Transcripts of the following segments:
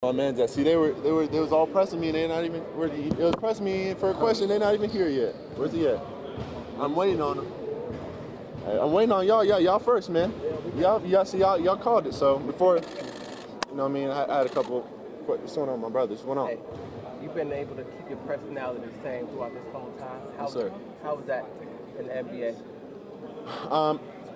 My man, that see, they was all pressing me. They not even. It was pressing me for a question. They not even here yet. Where's he at? I'm waiting on him. I'm waiting on y'all. Y'all first, man. Y'all called it. So before, what I mean, I had a couple. What's going on, my brothers? What's going on? Hey, you've been able to keep your personality the same throughout this whole time. Yes, sir. How was that in the NBA?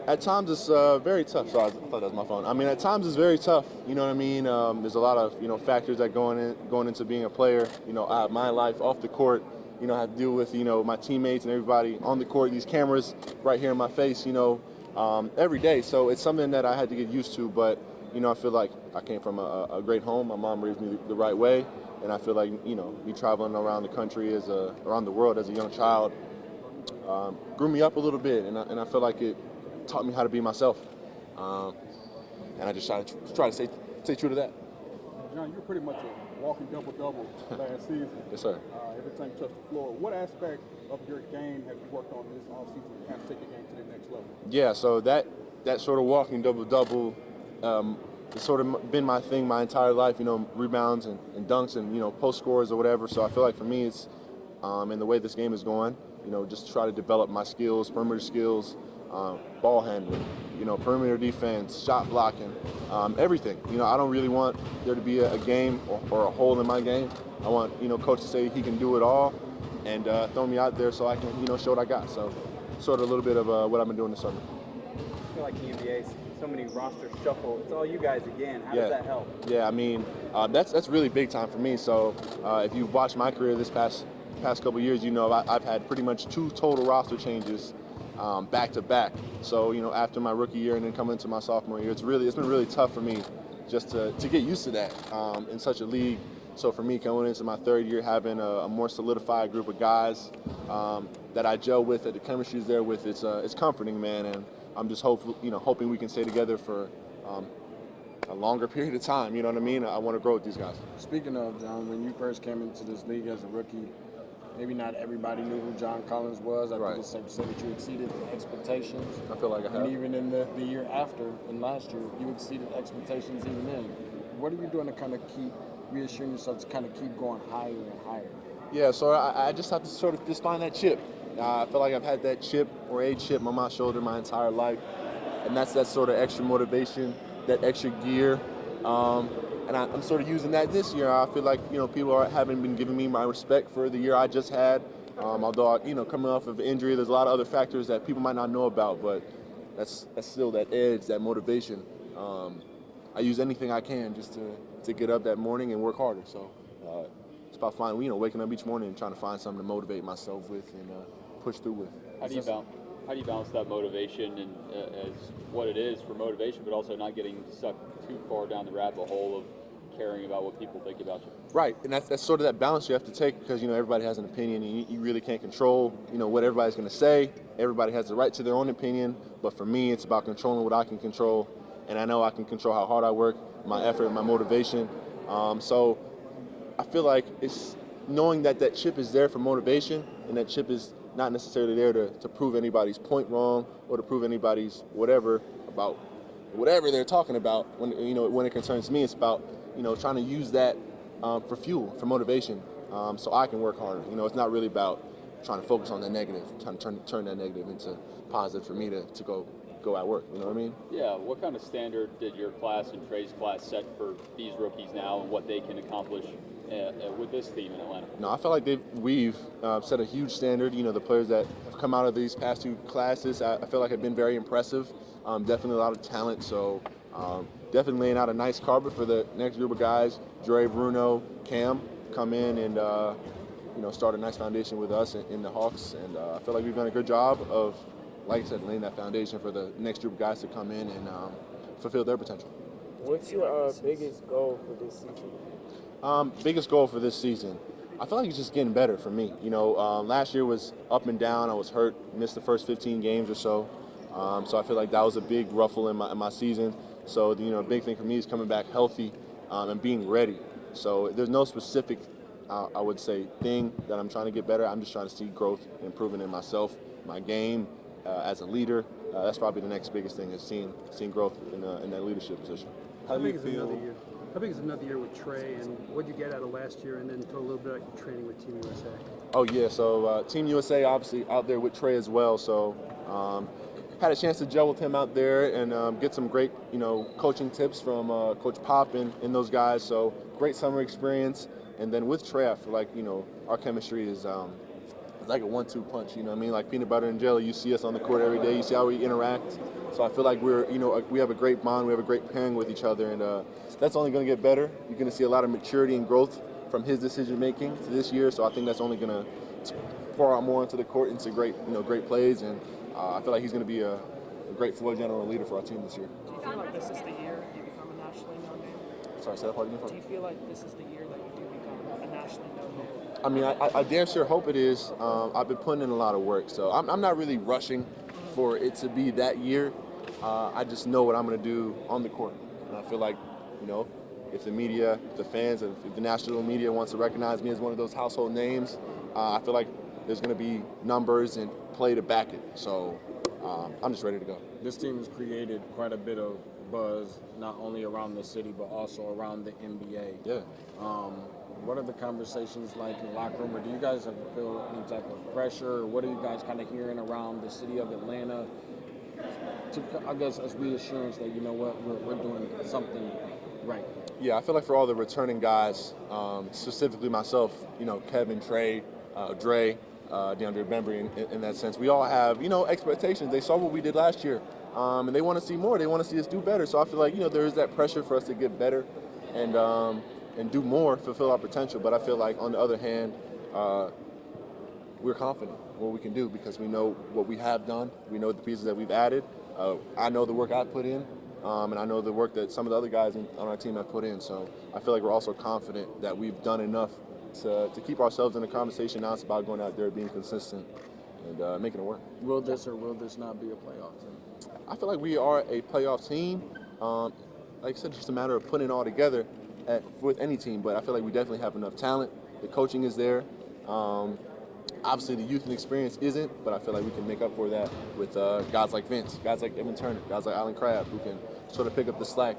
At times it's very tough. Sorry, I thought that was my phone. I mean, at times it's very tough. You know what I mean? There's a lot of factors that going into being a player. I have my life off the court. I have to deal with my teammates and everybody on the court. These cameras right here in my face. Every day. So it's something that I had to get used to. But I feel like I came from a great home. My mom raised me the right way, and I feel like me traveling around the country around the world as a young child grew me up a little bit, and I feel like it taught me how to be myself, and I just try to stay true to that. John, you're pretty much a walking double-double last season. Yes, sir. Every time you touch the floor, what aspect of your game have you worked on this offseason to kind of take your game to the next level? Yeah, so that sort of walking double-double, it's sort of been my thing my entire life. Rebounds and dunks and post scores or whatever. So I feel like for me, it's in the way this game is going. Just try to develop my skills, perimeter skills, ball handling, perimeter defense, shot blocking, everything. I don't really want there to be a game or a hole in my game. I want, coach to say he can do it all and throw me out there so I can, show what I got. So sort of a little bit of what I've been doing this summer. I feel like the NBA, so many roster shuffle. It's all you guys again. How does that help? Yeah, I mean, that's really big time for me. So if you've watched my career this past couple of years, I've had pretty much 2 total roster changes back to back. So after my rookie year and then coming into my sophomore year, it's been really tough for me just to get used to that in such a league. So for me, coming into my 3rd year, having a more solidified group of guys that I gel with, that the chemistry is there with, it's comforting, man. And I'm just hoping we can stay together for a longer period of time. You know what I mean? I want to grow with these guys. Speaking of, John, when you first came into this league as a rookie, maybe not everybody knew who John Collins was. I think it's safe to say that you exceeded expectations. I feel like I have. And even in the year after, and last year, you exceeded expectations even then. What are you doing to kind of keep reassuring yourself to kind of keep going higher and higher? Yeah, so I just have to sort of just find that chip. I feel like I've had that chip or a chip on my shoulder my entire life, and that's that sort of extra motivation, that extra gear. And I'm sort of using that this year. I feel like people haven't been giving me my respect for the year I just had. Although coming off of injury, there's a lot of other factors that people might not know about, but that's still that edge, that motivation. I use anything I can just to get up that morning and work harder. So it's about finding, waking up each morning and trying to find something to motivate myself with and push through with. How do you balance that motivation and as what it is for motivation, but also not getting sucked too far down the rabbit hole of caring about what people think about you? Right, and that's sort of that balance you have to take because everybody has an opinion and you really can't control what everybody's going to say. Everybody has the right to their own opinion, but for me, it's about controlling what I can control, and I know I can control how hard I work, my effort, my motivation. So I feel like it's knowing that chip is there for motivation, and that chip is not necessarily there to prove anybody's point wrong or to prove anybody's whatever about whatever they're talking about. When it concerns me, it's about trying to use that for fuel, for motivation, so I can work harder. It's not really about trying to focus on the negative, trying to turn that negative into positive for me to go at work. You know what I mean? Yeah. What kind of standard did your class and Trae's class set for these rookies now and what they can accomplish with this team in Atlanta? No, I feel like we've set a huge standard. The players that have come out of these past 2 classes, I feel like have been very impressive. Definitely a lot of talent. So definitely laying out a nice carpet for the next group of guys. Dre, Bruno, Cam come in and start a nice foundation with us in the Hawks. And I feel like we've done a good job of, like I said, laying that foundation for the next group of guys to come in and fulfill their potential. What's your biggest goal for this season? Biggest goal for this season, I feel like it's just getting better for me. Last year was up and down. I was hurt, missed the first 15 games or so. So I feel like that was a big ruffle in my season. So a big thing for me is coming back healthy and being ready. So there's no specific, I would say, thing that I'm trying to get better. I'm just trying to see growth and improvement in myself, my game as a leader. That's probably the next biggest thing is seeing growth in that leadership position. How do you feel? How big is another year with Trae, and what did you get out of last year, and then talk a little bit about your training with Team USA? Oh yeah, so Team USA obviously out there with Trae as well. So had a chance to gel with him out there and get some great coaching tips from Coach Pop and those guys. So great summer experience. And then with Trae, I feel like our chemistry is it's like a 1-2 punch. You know what I mean? Like peanut butter and jelly. You see us on the court every day. You see how we interact. So I feel like we have a great bond. We have a great pairing with each other, and that's only going to get better. You're going to see a lot of maturity and growth from his decision making this year. So I think that's only going to pour out more into the court into great plays, and I feel like he's going to be a great floor general and leader for our team this year. Do you feel like this is the year you become a nationally known name? Sorry, say that part again. Do you feel like this is the year that you do become a nationally known name? I mean, I damn sure hope it is. I've been putting in a lot of work, so I'm not really rushing for it to be that year. I just know what I'm going to do on the court, and I feel like, if the media, if the fans, if the national media wants to recognize me as one of those household names, I feel like there's going to be numbers and play to back it. So I'm just ready to go. This team has created quite a bit of buzz, not only around the city, but also around the NBA. Yeah. What are the conversations like in the locker room, or do you guys ever feel any type of pressure, or what are you guys kind of hearing around the city of Atlanta to, I guess, as reassurance that, we're doing something right? Yeah, I feel like for all the returning guys, specifically myself, Kevin, Trae, Dre, DeAndre Bembry, in that sense, we all have, expectations. They saw what we did last year, and they want to see more. They want to see us do better. So I feel like, there is that pressure for us to get better and do more, fulfill our potential. But I feel like, on the other hand, we're confident what we can do because we know what we have done. We know the pieces that we've added. I know the work I put in, and I know the work that some of the other guys on our team have put in. So I feel like we're also confident that we've done enough to keep ourselves in the conversation. Now it's about going out there, being consistent, and making it work. Will this or will this not be a playoff team? I feel like we are a playoff team. Like I said, it's just a matter of putting it all together with any team. But I feel like we definitely have enough talent. The coaching is there. Obviously, the youth and experience isn't, but I feel like we can make up for that with guys like Vince, guys like Evan Turner, guys like Allen Crabbe, who can sort of pick up the slack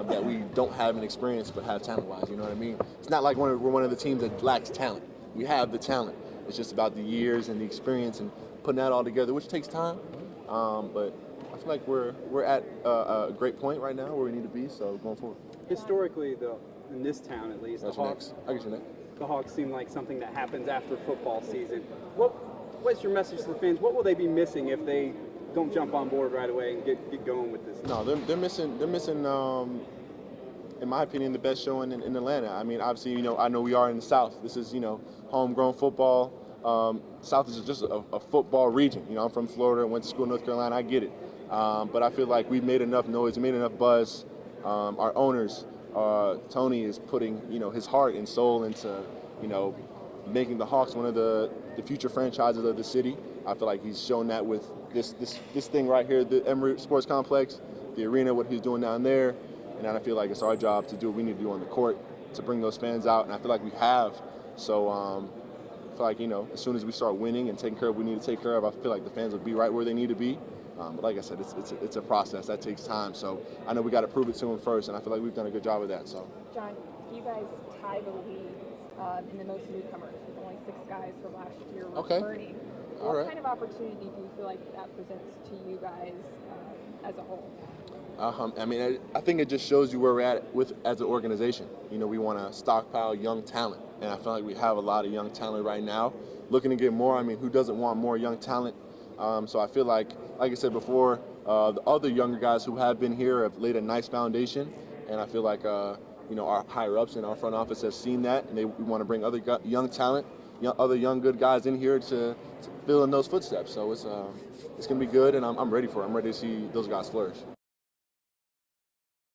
that we don't have in experience but have talent-wise. You know what I mean? It's not like we're one of the teams that lacks talent. We have the talent. It's just about the years and the experience and putting that all together, which takes time. But I feel like we're at a great point right now where we need to be. So going forward. Historically, though, in this town at least, That's the Hawks. I get your next. The Hawks seem like something that happens after football season. What's your message to the fans? What will they be missing if they don't jump on board right away and get going with this? No, they're missing. In my opinion, the best show in Atlanta. I mean, obviously, I know we are in the South. This is, homegrown football. South is just a football region. I'm from Florida, went to school in North Carolina. I get it. But I feel like we've made enough noise, made enough buzz. Our owners, Tony is putting, his heart and soul into, making the Hawks one of the future franchises of the city. I feel like he's shown that with this thing right here, the Emory Sports Complex, the arena, what he's doing down there. And I feel like it's our job to do what we need to do on the court to bring those fans out. And I feel like we have. So I feel like, as soon as we start winning and taking care of what we need to take care of, I feel like the fans will be right where they need to be. But like I said, it's a process. That takes time. So I know we got to prove it to them first, and I feel like we've done a good job of that. So, John, you guys tie the lead in the most newcomers with only 6 guys from last year returning. What kind of opportunity do you feel like that presents to you guys as a whole? I mean, I think it just shows you where we're at as an organization. We want to stockpile young talent, and I feel like we have a lot of young talent right now. Looking to get more. I mean, who doesn't want more young talent? So I feel like I said before, the other younger guys who have been here have laid a nice foundation, and I feel like our higher-ups in our front office have seen that, and we want to bring other young talent, other young good guys in here to fill in those footsteps. So it's going to be good, and I'm ready for it. I'm ready to see those guys flourish.